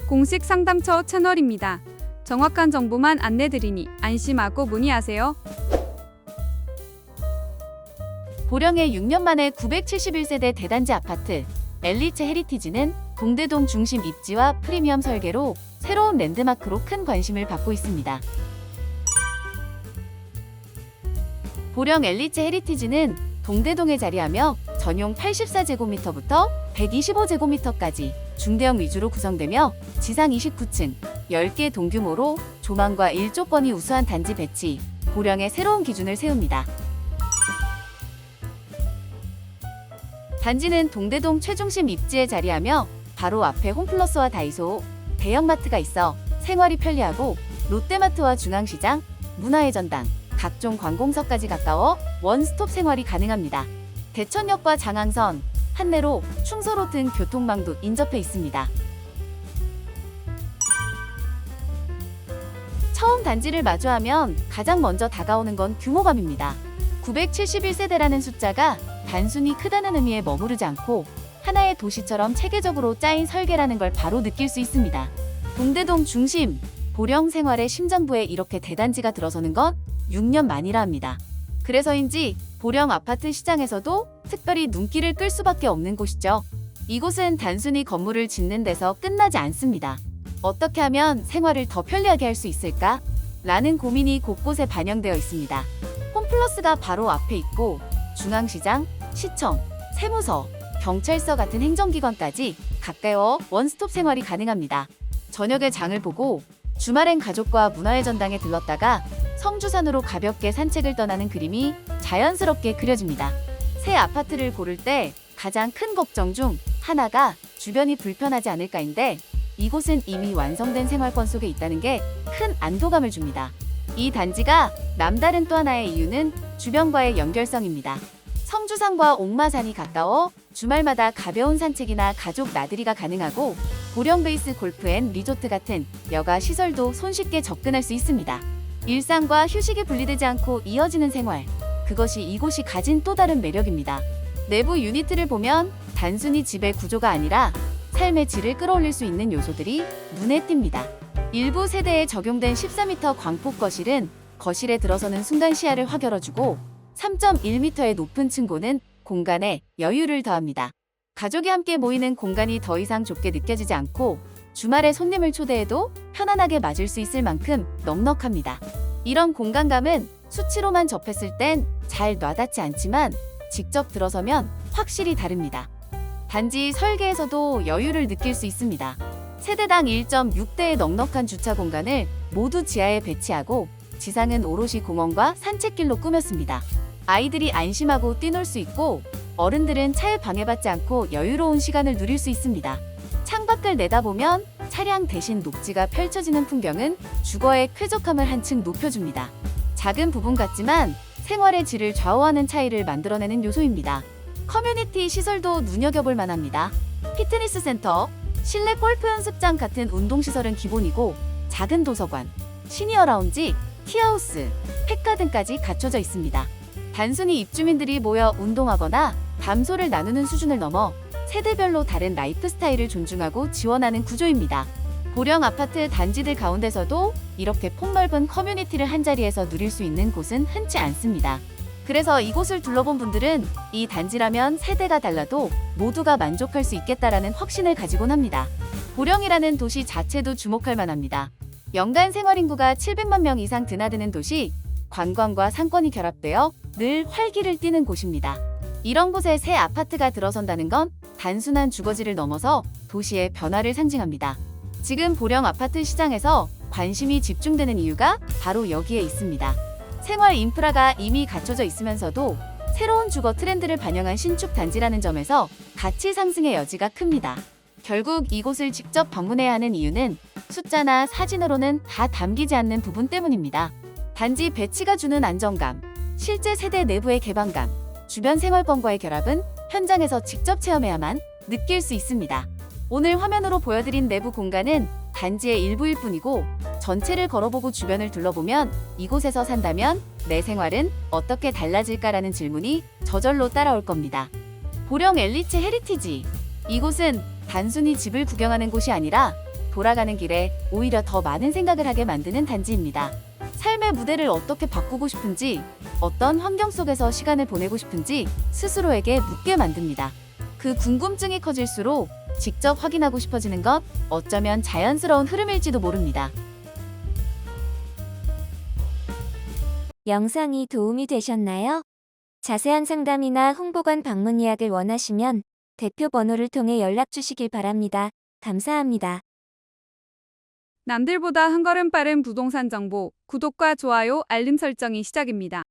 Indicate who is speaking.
Speaker 1: 공식 상담처 채널입니다. 정확한 정보만 안내드리니 안심하고 문의하세요.
Speaker 2: 보령의 6년 만에 971세대 대단지 아파트 엘리체 헤리티지는 동대동 중심 입지와 프리미엄 설계로 새로운 랜드마크로 큰 관심을 받고 있습니다. 보령 엘리체 헤리티지는 동대동에 자리하며 전용 84제곱미터부터 125제곱미터까지 중대형 위주로 구성되며 지상 29층, 10개 동규모로 조망과 일조권이 우수한 단지 배치, 보령의 새로운 기준을 세웁니다. 단지는 동대동 최중심 입지에 자리하며 바로 앞에 홈플러스와 다이소, 대형마트가 있어 생활이 편리하고 롯데마트와 중앙시장, 문화의 전당, 각종 관공서까지 가까워 원스톱 생활이 가능합니다. 대천역과 장항선, 한내로, 충서로 등 교통망도 인접해 있습니다. 처음 단지를 마주하면 가장 먼저 다가오는 건 규모감입니다. 971세대라는 숫자가 단순히 크다는 의미에 머무르지 않고 하나의 도시처럼 체계적으로 짜인 설계라는 걸 바로 느낄 수 있습니다. 동대동 중심, 보령 생활의 심장부에 이렇게 대단지가 들어서는 건 6년 만이라 합니다. 그래서인지 보령 아파트 시장에서도 특별히 눈길을 끌 수밖에 없는 곳이죠. 이곳은 단순히 건물을 짓는 데서 끝나지 않습니다. 어떻게 하면 생활을 더 편리하게 할 수 있을까? 라는 고민이 곳곳에 반영되어 있습니다. 홈플러스가 바로 앞에 있고 중앙시장, 시청, 세무서, 경찰서 같은 행정기관까지 가까워 원스톱 생활이 가능합니다. 저녁에 장을 보고 주말엔 가족과 문화의 전당에 들렀다가 성주산으로 가볍게 산책을 떠나는 그림이 자연스럽게 그려집니다. 새 아파트를 고를 때 가장 큰 걱정 중 하나가 주변이 불편하지 않을까인데 이곳은 이미 완성된 생활권 속에 있다는 게 큰 안도감을 줍니다. 이 단지가 남다른 또 하나의 이유는 주변과의 연결성입니다. 성주산과 옥마산이 가까워 주말마다 가벼운 산책이나 가족 나들이가 가능하고 보령 베이스 골프 앤 리조트 같은 여가 시설도 손쉽게 접근할 수 있습니다. 일상과 휴식이 분리되지 않고 이어지는 생활, 그것이 이곳이 가진 또 다른 매력입니다. 내부 유니트를 보면 단순히 집의 구조가 아니라 삶의 질을 끌어올릴 수 있는 요소들이 눈에 띕니다. 일부 세대에 적용된 14m 광폭 거실은 거실에 들어서는 순간 시야를 확 열어주고 3.1m의 높은 층고는 공간에 여유를 더합니다. 가족이 함께 모이는 공간이 더 이상 좁게 느껴지지 않고 주말에 손님을 초대해도 편안하게 맞을 수 있을 만큼 넉넉합니다. 이런 공간감은 수치로만 접했을 땐 잘 와닿지 않지만 직접 들어서면 확실히 다릅니다. 단지 설계에서도 여유를 느낄 수 있습니다. 세대당 1.6대의 넉넉한 주차 공간을 모두 지하에 배치하고 지상은 오롯이 공원과 산책길로 꾸몄습니다. 아이들이 안심하고 뛰놀 수 있고 어른들은 차에 방해받지 않고 여유로운 시간을 누릴 수 있습니다. 창밖을 내다보면 차량 대신 녹지가 펼쳐지는 풍경은 주거의 쾌적함을 한층 높여줍니다. 작은 부분 같지만 생활의 질을 좌우하는 차이를 만들어내는 요소입니다. 커뮤니티 시설도 눈여겨볼 만합니다. 피트니스 센터, 실내 골프 연습장 같은 운동시설은 기본이고 작은 도서관, 시니어 라운지, 티하우스, 펫가든까지 갖춰져 있습니다. 단순히 입주민들이 모여 운동하거나 담소를 나누는 수준을 넘어 세대별로 다른 라이프 스타일을 존중하고 지원하는 구조입니다. 보령 아파트 단지들 가운데서도 이렇게 폭넓은 커뮤니티를 한자리에서 누릴 수 있는 곳은 흔치 않습니다. 그래서 이곳을 둘러본 분들은 이 단지라면 세대가 달라도 모두가 만족할 수 있겠다라는 확신을 가지곤 합니다. 보령이라는 도시 자체도 주목할 만합니다. 연간 생활인구가 700만 명 이상 드나드는 도시, 관광과 상권이 결합되어 늘 활기를 띠는 곳입니다. 이런 곳에 새 아파트가 들어선다는 건 단순한 주거지를 넘어서 도시의 변화를 상징합니다. 지금 보령 아파트 시장에서 관심이 집중되는 이유가 바로 여기에 있습니다. 생활 인프라가 이미 갖춰져 있으면서도 새로운 주거 트렌드를 반영한 신축 단지라는 점에서 가치 상승의 여지가 큽니다. 결국 이곳을 직접 방문해야 하는 이유는 숫자나 사진으로는 다 담기지 않는 부분 때문입니다. 단지 배치가 주는 안정감, 실제 세대 내부의 개방감, 주변 생활권과의 결합은 현장에서 직접 체험해야만 느낄 수 있습니다. 오늘 화면으로 보여드린 내부 공간은 단지의 일부일 뿐이고 전체를 걸어보고 주변을 둘러보면 이곳에서 산다면 내 생활은 어떻게 달라질까라는 질문이 저절로 따라올 겁니다. 보령 엘리체 헤리티지. 이곳은 단순히 집을 구경하는 곳이 아니라 돌아가는 길에 오히려 더 많은 생각을 하게 만드는 단지입니다. 삶의 무대를 어떻게 바꾸고 싶은지, 어떤 환경 속에서 시간을 보내고 싶은지 스스로에게 묻게 만듭니다. 그 궁금증이 커질수록 직접 확인하고 싶어지는 것, 어쩌면 자연스러운 흐름일지도 모릅니다.
Speaker 3: 영상이 도움이 되셨나요? 자세한 상담이나 홍보관 방문 예약을 원하시면 대표 번호를 통해 연락 주시길 바랍니다. 감사합니다.
Speaker 1: 남들보다 한 걸음 빠른 부동산 정보, 구독과 좋아요, 알림 설정이 시작입니다.